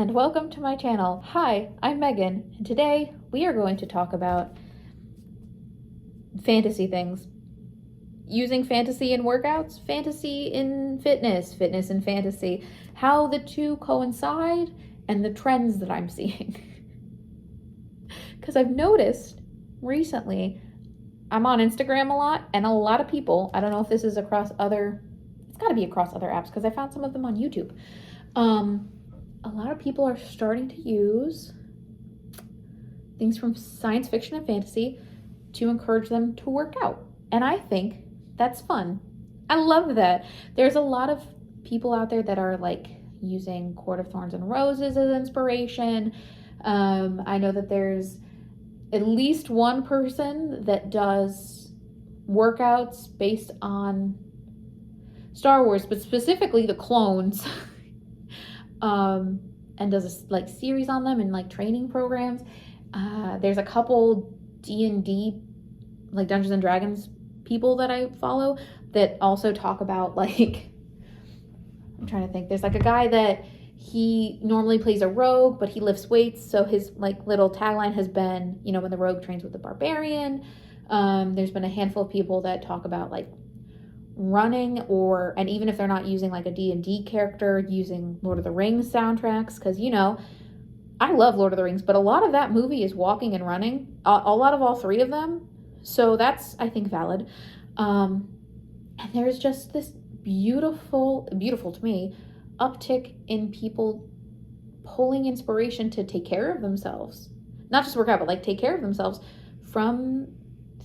and welcome to my channel. Hi, I'm Megan, and today we are going to talk about fantasy things. Using fantasy in workouts, fantasy in fitness, fitness in fantasy, how the two coincide, and the trends that I'm seeing. Because I've noticed recently, I'm on Instagram a lot, and a lot of people, I don't know if this is across it's gotta be across other apps, because I found some of them on YouTube. A lot of people are starting to use things from science fiction and fantasy to encourage them to work out. And I think that's fun. I love that. There's a lot of people out there that are like using Court of Thorns and Roses as inspiration. I know that there's at least one person that does workouts based on Star Wars, but specifically the clones. And does a like series on them and like training programs. There's a couple D&D, like Dungeons and Dragons people that I follow that also talk about like, I'm trying to think. There's like a guy that he normally plays a rogue, but he lifts weights. So his like little tagline has been, you know, when the rogue trains with the barbarian. There's been a handful of people that talk about like running, and even if they're not using like a D&D character, using Lord of the Rings soundtracks, because you know I love Lord of the Rings, but a lot of that movie is walking and running, a lot of all three of them, so that's, I think, valid. And there's just this beautiful to me uptick in people pulling inspiration to take care of themselves, not just work out, but like take care of themselves from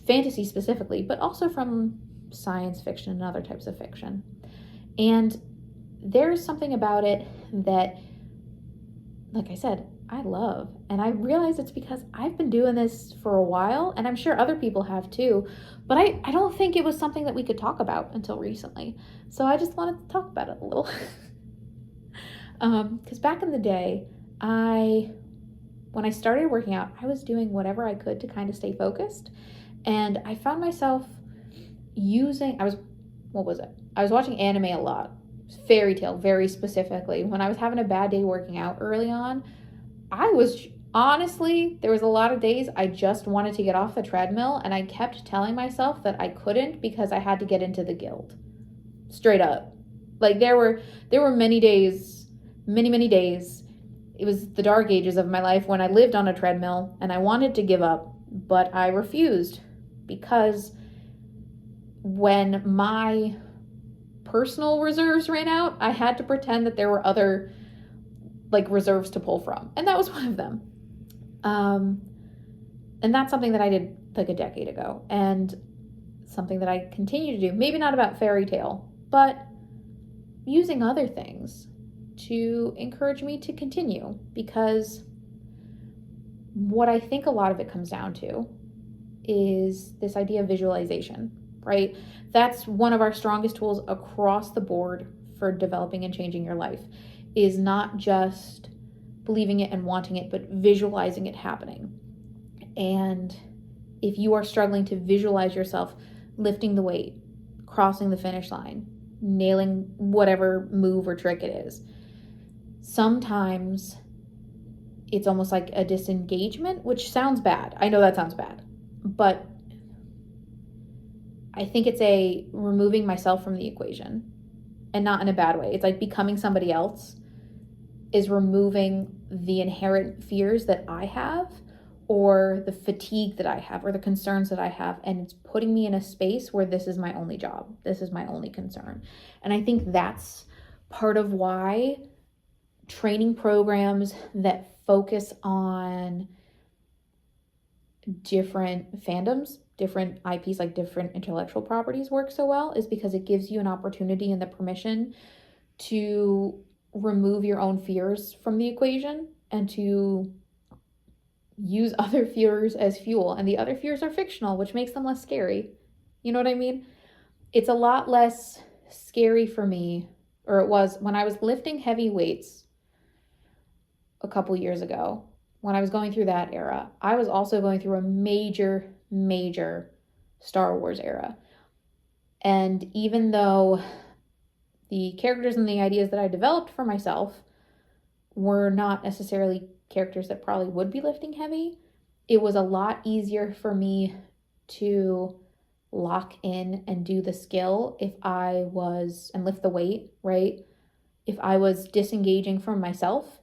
fantasy specifically, but also from science fiction and other types of fiction. And there's something about it that, like I said, I love. And I realize it's because I've been doing this for a while, and I'm sure other people have too, but I don't think it was something that we could talk about until recently. So I just wanted to talk about it a little. Because back in the day, when I started working out, I was doing whatever I could to kind of stay focused. And I found myself I was watching anime a lot, fairy tale very specifically. When I was having a bad day working out early on, there was a lot of days I just wanted to get off the treadmill, and I kept telling myself that I couldn't because I had to get into the guild. Straight up. Like there were many days, many days. It was the dark ages of my life when I lived on a treadmill and I wanted to give up, but I refused, because when my personal reserves ran out, I had to pretend that there were other like reserves to pull from, and that was one of them. And that's something that I did like a decade ago, and something that I continue to do, maybe not about fairy tale, but using other things to encourage me to continue, because what I think a lot of it comes down to is this idea of visualization, right? That's one of our strongest tools across the board for developing and changing your life, is not just believing it and wanting it, but visualizing it happening. And if you are struggling to visualize yourself lifting the weight, crossing the finish line, nailing whatever move or trick it is, sometimes it's almost like a disengagement, which sounds bad. I know that sounds bad, but I think it's a removing myself from the equation, and not in a bad way. It's like becoming somebody else is removing the inherent fears that I have, or the fatigue that I have, or the concerns that I have, and it's putting me in a space where this is my only job. This is my only concern. And I think that's part of why training programs that focus on different fandoms, different IPs, like different intellectual properties, work so well, is because it gives you an opportunity and the permission to remove your own fears from the equation and to use other fears as fuel. And the other fears are fictional, which makes them less scary. You know what I mean? It's a lot less scary for me, or it was when I was lifting heavy weights a couple years ago. When I was going through that era, I was also going through a major Star Wars era. And even though the characters and the ideas that I developed for myself were not necessarily characters that probably would be lifting heavy, it was a lot easier for me to lock in and do the skill if I was, and lift the weight, right? If I was disengaging from myself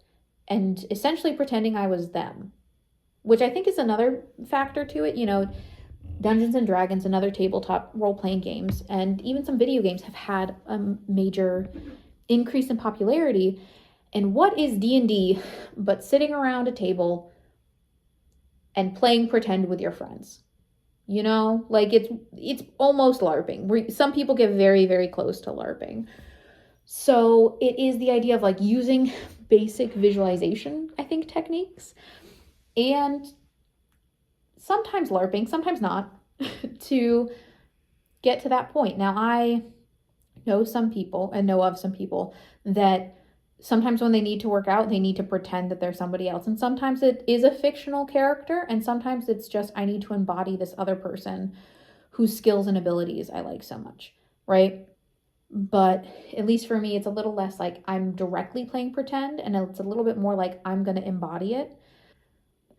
and essentially pretending I was them, which I think is another factor to it. Dungeons and Dragons and other tabletop role-playing games and even some video games have had a major increase in popularity. And what is D&D but sitting around a table and playing pretend with your friends? Like it's almost LARPing. Some people get very, very close to LARPing. So it is the idea of like using basic visualization, I think, techniques, and sometimes LARPing, sometimes not, to get to that point. Now, I know some people and know of some people that sometimes when they need to work out, they need to pretend that they're somebody else. And sometimes it is a fictional character, and sometimes it's just, I need to embody this other person whose skills and abilities I like so much, right? But at least for me, it's a little less like I'm directly playing pretend, and it's a little bit more like I'm going to embody it.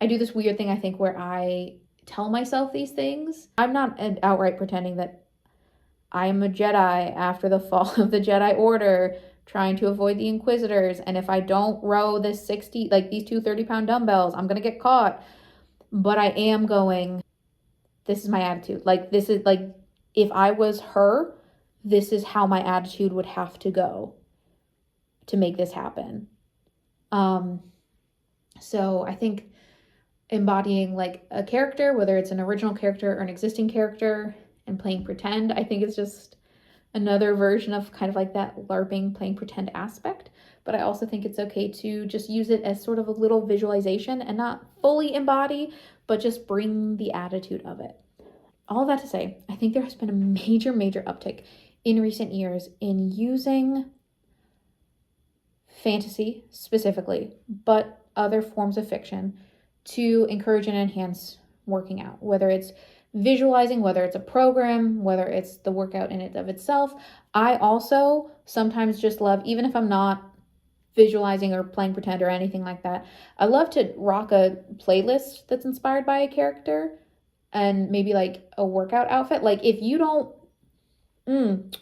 I do this weird thing, I think, where I tell myself these things. I'm not outright pretending that I am a Jedi after the fall of the Jedi Order, trying to avoid the Inquisitors, and if I don't row this 60, like these two 30-pound dumbbells, I'm going to get caught. But I am going, this is my attitude. Like, this is like, if I was her, this is how my attitude would have to go to make this happen. So I think embodying like a character, whether it's an original character or an existing character, and playing pretend, I think it's just another version of kind of like that LARPing playing pretend aspect. But I also think it's okay to just use it as sort of a little visualization and not fully embody, but just bring the attitude of it. All that to say, I think there has been a major, major uptick in recent years in using fantasy specifically, but other forms of fiction, to encourage and enhance working out, whether it's visualizing, whether it's a program, whether it's the workout in and of itself. I also sometimes just love, even if I'm not visualizing or playing pretend or anything like that, I love to rock a playlist that's inspired by a character and maybe like a workout outfit. Like if you don't,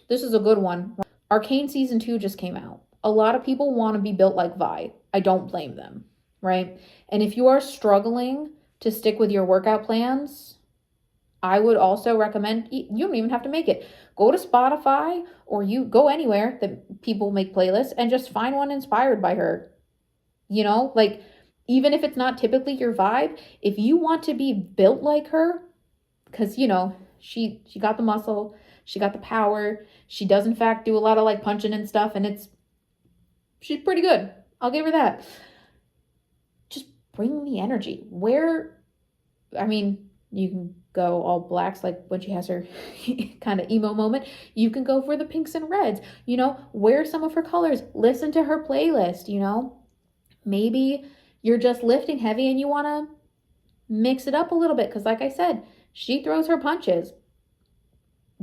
this is a good one. Arcane Season 2 just came out. A lot of people want to be built like Vi. I don't blame them, right? And if you are struggling to stick with your workout plans, I would also recommend, you don't even have to make it. Go to Spotify or you go anywhere that people make playlists and just find one inspired by her. Like even if it's not typically your vibe, if you want to be built like her, because she got the muscle, she got the power, she does in fact do a lot of like punching and stuff, and she's pretty good. I'll give her that. Just bring the energy. You can go all blacks, like when she has her kind of emo moment. You can go for the pinks and reds, wear some of her colors, listen to her playlist, maybe you're just lifting heavy and you want to mix it up a little bit. Cause like I said, she throws her punches.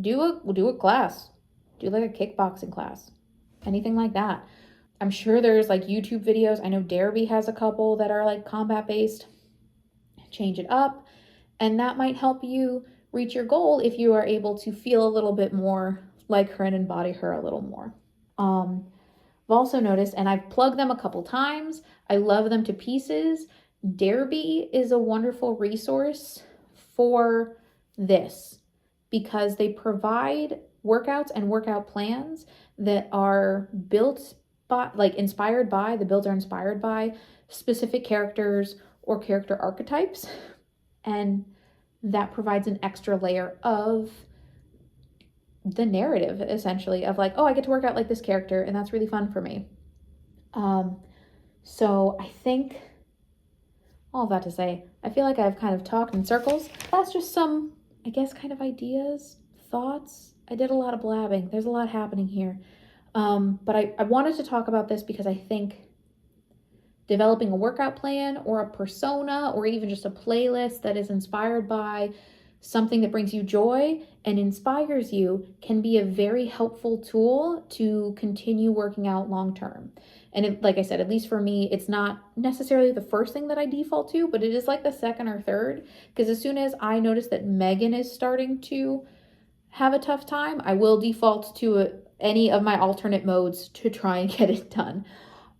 Do a class, do like a kickboxing class, anything like that. I'm sure there's like YouTube videos. I know Derby has a couple that are like combat based. Change it up. And that might help you reach your goal if you are able to feel a little bit more like her and embody her a little more. I've also noticed, and I've plugged them a couple times, I love them to pieces. Derby is a wonderful resource for this because they provide workouts and workout plans that are built by, like inspired by, the builds are inspired by specific characters or character archetypes. And that provides an extra layer of the narrative, essentially, of like, oh, I get to work out like this character, and that's really fun for me. So I think all that to say, I feel like I've kind of talked in circles. That's just some, I guess, kind of ideas, thoughts. I did a lot of blabbing. There's a lot happening here. But I wanted to talk about this because I think developing a workout plan or a persona or even just a playlist that is inspired by something that brings you joy and inspires you can be a very helpful tool to continue working out long term. And like I said, at least for me, it's not necessarily the first thing that I default to, but it is like the second or third. Because as soon as I notice that Megan is starting to have a tough time, I will default to any of my alternate modes to try and get it done.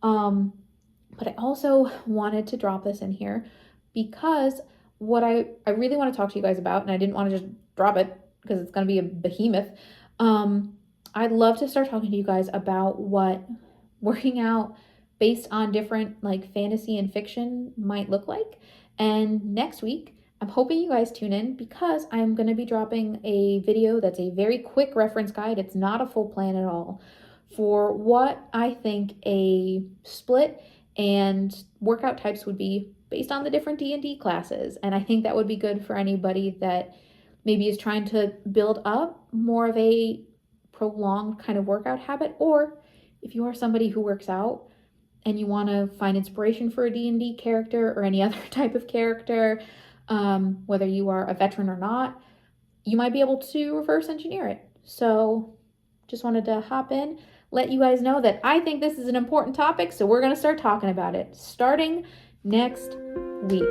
But I also wanted to drop this in here because what I really want to talk to you guys about, and I didn't want to just drop it because it's going to be a behemoth. I'd love to start talking to you guys about what working out based on different like fantasy and fiction might look like. And next week, I'm hoping you guys tune in because I'm going to be dropping a video that's a very quick reference guide. It's not a full plan at all for what I think a split and workout types would be based on the different D&D classes. And I think that would be good for anybody that maybe is trying to build up more of a prolonged kind of workout habit, or if you are somebody who works out and you want to find inspiration for a D&D character or any other type of character, whether you are a veteran or not, you might be able to reverse engineer it. So just wanted to hop in, let you guys know that I think this is an important topic, so we're going to start talking about it starting next week.